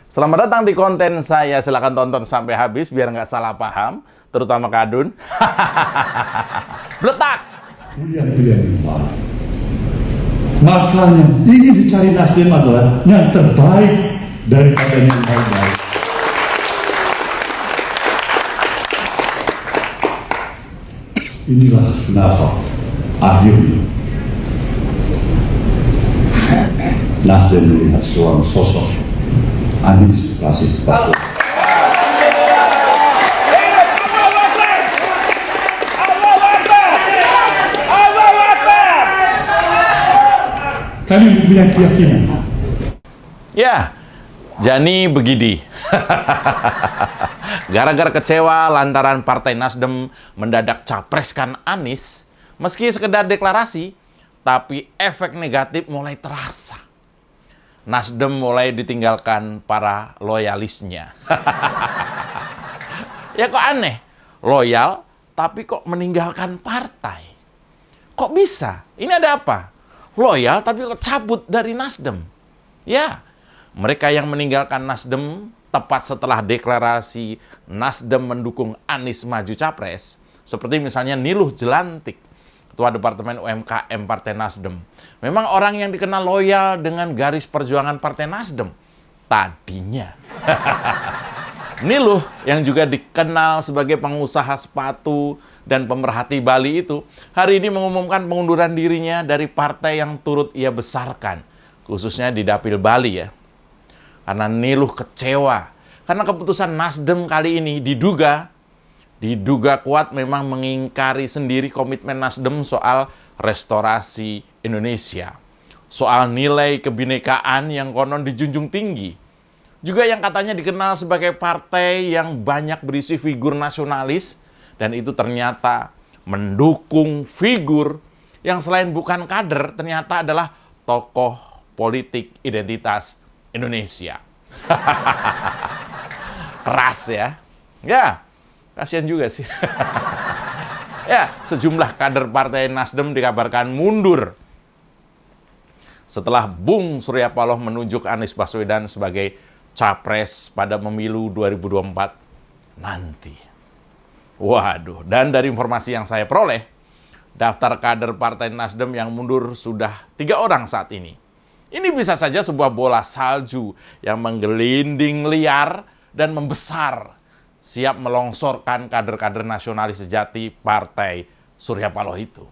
Selamat datang di konten saya. Silahkan tonton sampai habis biar nggak salah paham, terutama Kadun. Bletak! Pilihan-pilihan yang baik. Maka yang ingin dicari Nasdem adalah yang terbaik daripada yang baik-baik. Inilah kenapa akhirnya Nasdem melihat seorang sosok Anies Rashid Baswedan. Kami punya keyakinan. Ya, Jani begini. Gara-gara kecewa lantaran Partai Nasdem mendadak capreskan Anies, meski sekedar deklarasi, tapi efek negatif mulai terasa. Nasdem mulai ditinggalkan para loyalisnya. Ya kok aneh, loyal tapi kok meninggalkan partai. Kok bisa? Ini ada apa? Loyal tapi kok cabut dari Nasdem. Ya, mereka yang meninggalkan Nasdem tepat setelah deklarasi Nasdem mendukung Anies maju capres, seperti misalnya Niluh Jelantik, Ketua Departemen UMKM Partai Nasdem. Memang orang yang dikenal loyal dengan garis perjuangan Partai Nasdem tadinya. Niluh yang juga dikenal sebagai pengusaha sepatu dan pemerhati Bali itu hari ini mengumumkan pengunduran dirinya dari partai yang turut ia besarkan, khususnya di Dapil Bali ya. Karena Niluh kecewa karena keputusan Nasdem kali ini diduga kuat memang mengingkari sendiri komitmen Nasdem soal restorasi Indonesia, soal nilai kebinekaan yang konon dijunjung tinggi. Juga yang katanya dikenal sebagai partai yang banyak berisi figur nasionalis, dan itu ternyata mendukung figur yang selain bukan kader, ternyata adalah tokoh politik identitas Indonesia. Keras ya. Ya, kasihan juga sih. Ya, sejumlah kader Partai Nasdem dikabarkan mundur setelah Bung Surya Paloh menunjuk Anies Baswedan sebagai capres pada pemilu 2024 nanti. Waduh, dan dari informasi yang saya peroleh, daftar kader Partai Nasdem yang mundur sudah 3 orang saat ini. Ini bisa saja sebuah bola salju yang menggelinding liar dan membesar, siap melongsorkan kader-kader nasionalis sejati Partai Surya Paloh itu.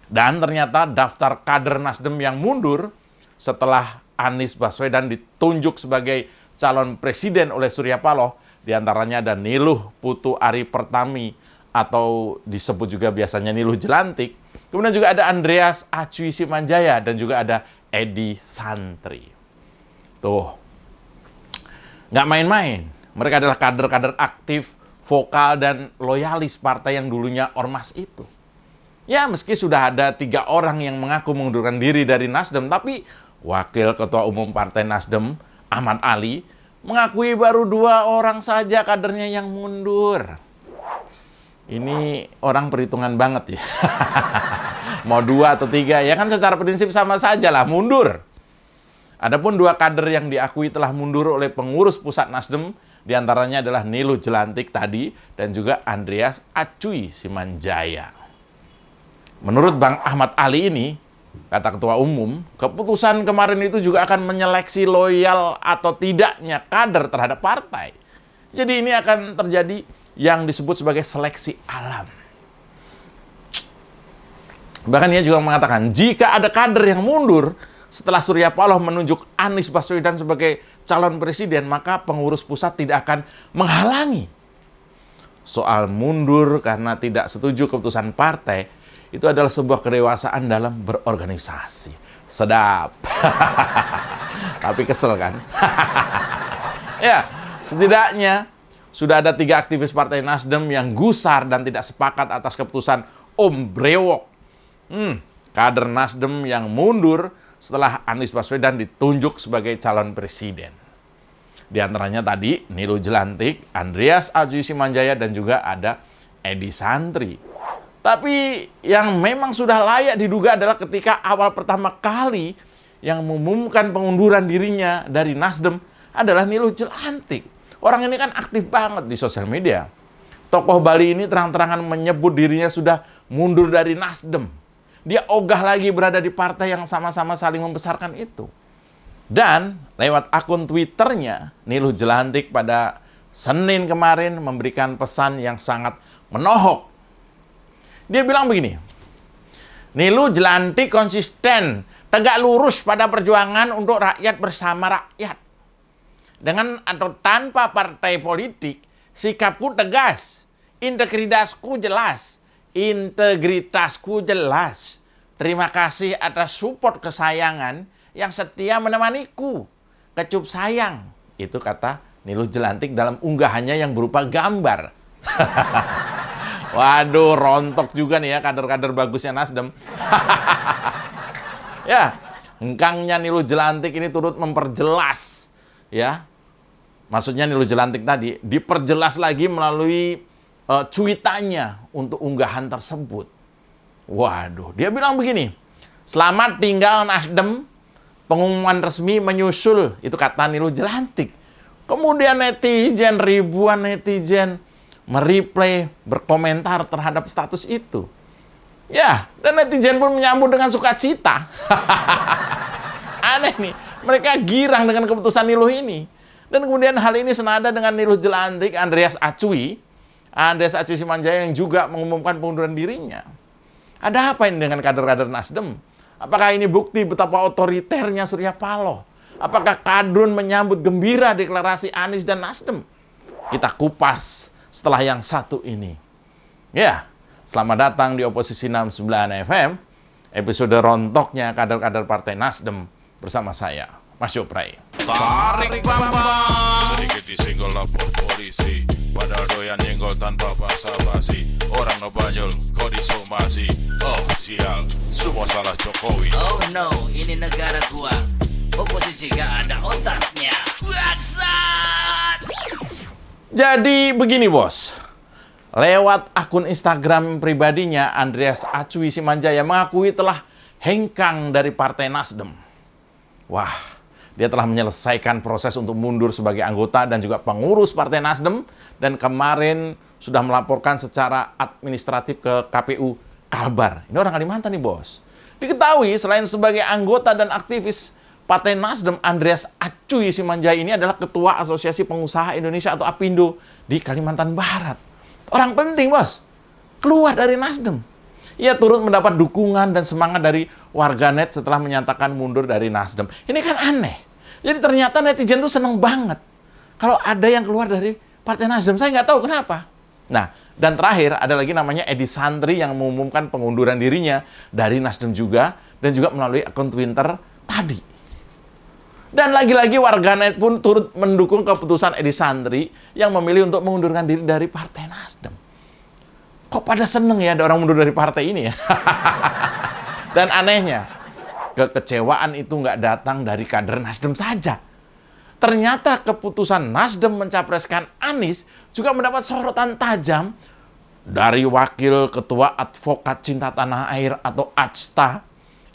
Dan ternyata daftar kader Nasdem yang mundur setelah Anies Baswedan ditunjuk sebagai calon presiden oleh Surya Paloh, diantaranya ada Niluh Putu Ari Pertami atau disebut juga biasanya Niluh Jelantik. Kemudian juga ada Andreas Acuy Simanjaya dan juga ada Edi Santri. Tuh, nggak main-main. Mereka adalah kader-kader aktif, vokal, dan loyalis partai yang dulunya ormas itu. Ya, meski sudah ada 3 orang yang mengaku mengundurkan diri dari Nasdem, tapi Wakil Ketua Umum Partai Nasdem, Ahmad Ali, mengakui baru 2 orang saja kadernya yang mundur. Ini orang perhitungan banget ya. Mau 2 atau 3, ya kan secara prinsip sama saja lah, mundur. Adapun 2 kader yang diakui telah mundur oleh pengurus pusat Nasdem, diantaranya adalah Niluh Jelantik tadi, dan juga Andreas Acuy Simanjaya. Menurut Bang Ahmad Ali ini, kata Ketua Umum, keputusan kemarin itu juga akan menyeleksi loyal atau tidaknya kader terhadap partai. Jadi ini akan terjadi yang disebut sebagai seleksi alam. Bahkan ia juga mengatakan, jika ada kader yang mundur setelah Surya Paloh menunjuk Anies Baswedan sebagai calon presiden, maka pengurus pusat tidak akan menghalangi. Soal mundur karena tidak setuju keputusan partai, itu adalah sebuah kedewasaan dalam berorganisasi. Sedap. Tapi kesel kan? Ya, setidaknya sudah ada 3 aktivis Partai Nasdem yang gusar dan tidak sepakat atas keputusan Om Brewok. Kader Nasdem yang mundur setelah Anies Baswedan ditunjuk sebagai calon presiden. Di antaranya tadi Niluh Jelantik, Andreas Acuy Simanjaya, dan juga ada Edi Santri. Tapi yang memang sudah layak diduga adalah ketika awal pertama kali yang mengumumkan pengunduran dirinya dari Nasdem adalah Niluh Jelantik. Orang ini kan aktif banget di sosial media. Tokoh Bali ini terang-terangan menyebut dirinya sudah mundur dari Nasdem. Dia ogah lagi berada di partai yang sama-sama saling membesarkan itu. Dan lewat akun Twitternya, Niluh Jelantik pada Senin kemarin memberikan pesan yang sangat menohok. Dia bilang begini, Niluh Jelantik konsisten, tegak lurus pada perjuangan untuk rakyat bersama rakyat. Dengan atau tanpa partai politik, sikapku tegas, integritasku jelas. Terima kasih atas support kesayangan yang setia menemaniku. Kecup sayang. Itu kata Niluh Jelantik dalam unggahannya yang berupa gambar. Waduh, rontok juga nih ya kader-kader bagusnya Nasdem. Ya, hengkangnya Niluh Jelantik ini turut memperjelas, ya. Maksudnya Niluh Jelantik tadi diperjelas lagi melalui cuitannya untuk unggahan tersebut. Waduh, dia bilang begini, selamat tinggal Nasdem, pengumuman resmi menyusul, itu kata Niluh Jelantik. Kemudian netizen, ribuan netizen mereplay, berkomentar terhadap status itu. Ya, dan netizen pun menyambut dengan sukacita. Aneh nih, mereka girang dengan keputusan Niluh ini. Dan kemudian hal ini senada dengan Niluh Jelantik, Andreas Acuy Simanjaya yang juga mengumumkan pengunduran dirinya. Ada apa ini dengan kader-kader Nasdem? Apakah ini bukti betapa otoriternya Surya Paloh? Apakah kadrun menyambut gembira deklarasi Anies dan Nasdem? Kita kupas setelah yang satu ini. Ya, selamat datang di Oposisi 69 FM, episode rontoknya kader-kader Partai Nasdem bersama saya, Mas Yoprai. Tarik bambang, sedikit disenggol lapor polisi, padahal doyan nyenggol tanpa basa-basi. Orang ngebanyol, kok disomasi. Oh sial, semua salah Jokowi. Oh no, ini negara gua. Oposisi gak ada otaknya. Bangsat! Jadi begini bos, lewat akun Instagram pribadinya, Andreas Acuy Simanjaya mengakui telah hengkang dari Partai Nasdem. Wah, dia telah menyelesaikan proses untuk mundur sebagai anggota dan juga pengurus Partai Nasdem, dan kemarin sudah melaporkan secara administratif ke KPU Kalbar. Ini orang Kalimantan nih bos. Diketahui selain sebagai anggota dan aktivis Partai Nasdem, Andreas Acuy Simanjaya ini adalah Ketua Asosiasi Pengusaha Indonesia atau APindo di Kalimantan Barat. Orang penting, bos. Keluar dari Nasdem. Ia turut mendapat dukungan dan semangat dari warganet setelah menyatakan mundur dari Nasdem. Ini kan aneh. Jadi ternyata netizen tuh seneng banget kalau ada yang keluar dari Partai Nasdem. Saya nggak tahu kenapa. Nah, dan terakhir ada lagi namanya Edi Santri yang mengumumkan pengunduran dirinya dari Nasdem juga, dan juga melalui akun Twitter tadi. Dan lagi-lagi warganet pun turut mendukung keputusan Edi Santri yang memilih untuk mengundurkan diri dari Partai Nasdem. Kok pada seneng ya ada orang mundur dari partai ini ya? Dan anehnya, kekecewaan itu nggak datang dari kader Nasdem saja. Ternyata keputusan Nasdem mencapreskan Anies juga mendapat sorotan tajam dari Wakil Ketua Advokat Cinta Tanah Air atau ACTA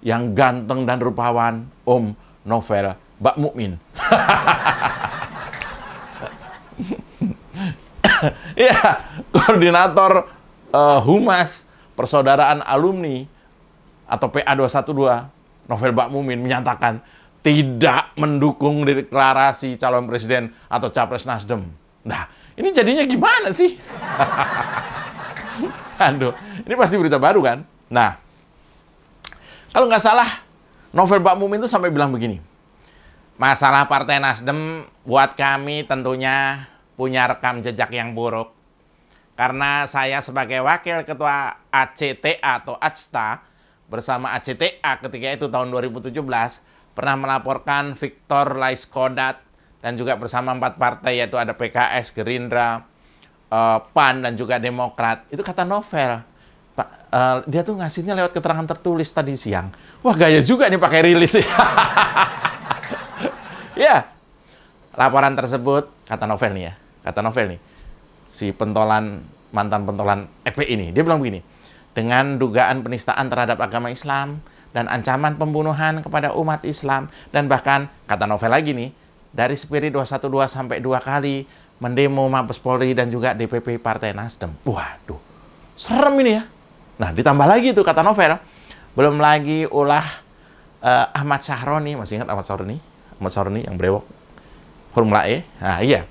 yang ganteng dan rupawan, Om Novel Bak Mukmin. Ya, koordinator Humas Persaudaraan Alumni atau PA212, Novel Bak Mukmin menyatakan tidak mendukung deklarasi calon presiden atau capres Nasdem. Nah, ini jadinya gimana sih? Aduh, ini pasti berita baru kan? Nah, kalau nggak salah, Novel Bak Mukmin itu sampai bilang begini, masalah Partai Nasdem buat kami tentunya punya rekam jejak yang buruk. Karena saya sebagai Wakil Ketua ACTA atau ACTA bersama ACTA ketika itu tahun 2017 pernah melaporkan Victor Laiskodat dan juga bersama 4 partai yaitu ada PKS, Gerindra, PAN dan juga Demokrat. Itu kata Novel. Pak, dia tuh ngasihnya lewat keterangan tertulis tadi siang. Wah, gaya juga nih pakai rilis. Ya, laporan tersebut, kata Novel nih ya, kata Novel nih, si mantan pentolan FPI ini, dia bilang begini, dengan dugaan penistaan terhadap agama Islam dan ancaman pembunuhan kepada umat Islam, dan bahkan, kata Novel lagi nih, dari Spirit 212 sampai 2 kali mendemo Mabes Polri dan juga DPP Partai Nasdem. Waduh, serem ini ya. Nah, ditambah lagi tuh kata Novel, belum lagi ulah Ahmad Sahroni, masih ingat Ahmad Sahroni? Ahmad Sahroni yang brewok Formula E. Nah, iya.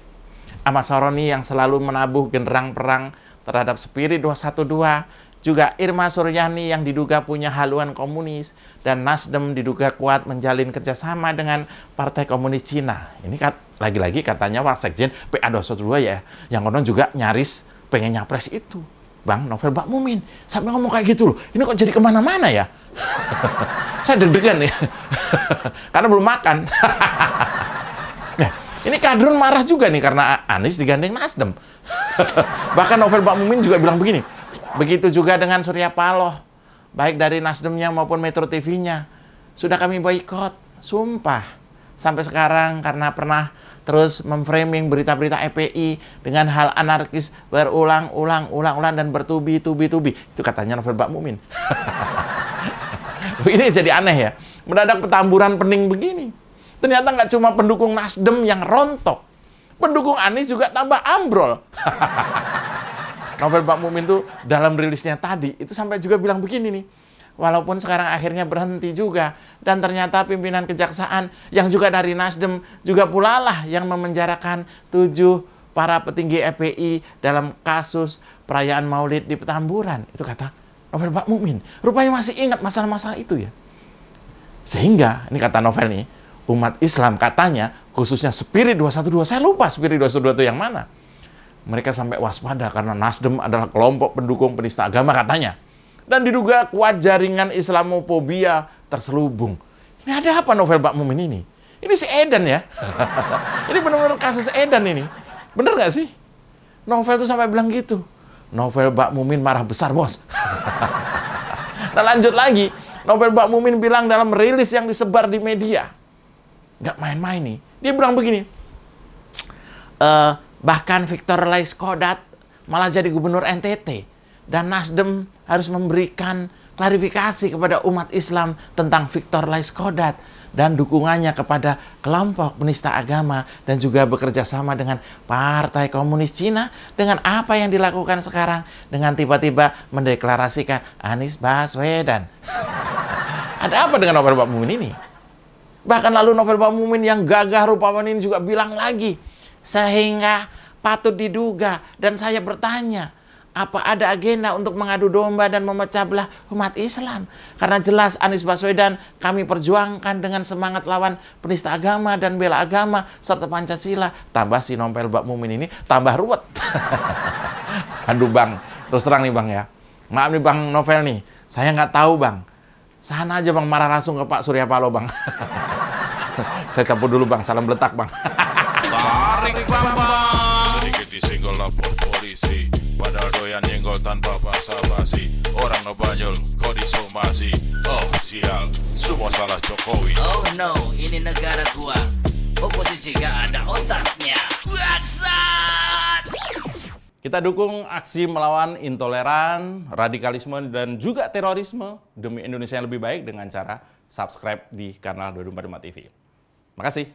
Ahmad Sahroni yang selalu menabuh genderang perang terhadap Spirit 212, juga Irma Suryani yang diduga punya haluan komunis, dan Nasdem diduga kuat menjalin kerjasama dengan Partai Komunis Cina. Ini lagi-lagi katanya Wasekjen PA212 ya, yang konon juga nyaris pengen nyapres itu. Bang Novel Bakmumin sampai ngomong kayak gitu loh. Ini kok jadi kemana-mana ya? Saya deg-degan nih. Karena belum makan. Nah, ini Kadrun marah juga nih karena Anies digandeng Nasdem. Bahkan Novel Bakmumin juga bilang begini. Begitu juga dengan Surya Paloh, baik dari Nasdemnya maupun Metro TV-nya. Sudah kami boikot, sumpah. Sampai sekarang karena pernah terus memframing berita-berita EPI dengan hal anarkis berulang-ulang dan bertubi-tubi. Itu katanya Novel Bakmumin. Ini jadi aneh ya. Mendadak petamburan pening begini. Ternyata nggak cuma pendukung Nasdem yang rontok. Pendukung Anies juga tambah ambrol. Novel Bakmumin tuh dalam rilisnya tadi itu sampai juga bilang begini nih. Walaupun sekarang akhirnya berhenti juga, dan ternyata pimpinan kejaksaan yang juga dari Nasdem juga pula lah yang memenjarakan 7 para petinggi EPI dalam kasus perayaan Maulid di Petamburan. Itu kata Novel Bakmumin. Rupanya masih ingat masalah-masalah itu ya. Sehingga, ini kata Novel nih, umat Islam katanya, khususnya Spirit 212, saya lupa Spirit 212 itu yang mana. Mereka sampai waspada karena Nasdem adalah kelompok pendukung penista agama katanya. Dan diduga kuat jaringan Islamofobia terselubung. Ini ada apa Novel Bakmumin ini? Ini si Edan ya? Ini benar-benar kasus Edan ini. Bener nggak sih? Novel tuh sampai bilang gitu. Novel Bakmumin marah besar, bos. Nah lanjut lagi. Novel Bakmumin bilang dalam rilis yang disebar di media. Nggak main-main nih. Dia bilang begini. Bahkan Victor Laiskodat malah jadi gubernur NTT. Dan Nasdem harus memberikan klarifikasi kepada umat Islam tentang Victor Laiskodat dan dukungannya kepada kelompok penista agama dan juga bekerja sama dengan Partai Komunis Cina dengan apa yang dilakukan sekarang dengan tiba-tiba mendeklarasikan Anies Baswedan. Ada apa dengan Novel Bakmumin ini? Bahkan lalu Novel Bakmumin yang gagah rupawan ini juga bilang lagi, sehingga patut diduga dan saya bertanya, apa ada agenda untuk mengadu domba dan memecah belah umat Islam? Karena jelas Anies Baswedan kami perjuangkan dengan semangat lawan penista agama dan bela agama serta Pancasila. Tambah si Novel Bakmumin ini tambah ruwet. Aduh bang, terus terang nih bang ya. Maaf nih bang Novel nih, saya nggak tahu bang. Sana aja bang marah langsung ke Pak Surya Paloh bang. Saya cabut dulu bang, salam letak bang. Tarik bang. Sedikit disenggol lapor polisi. Padahal doyan nyenggol tanpa basa-basi. Orang ngebanyol, kok disomasi. Oh sial, semua salah Jokowi. Oh no, ini negara gua. Oposisi gak ada otaknya. Bangsat! Kita dukung aksi melawan intoleran, radikalisme, dan juga terorisme demi Indonesia yang lebih baik dengan cara subscribe di kanal 245 TV. Makasih.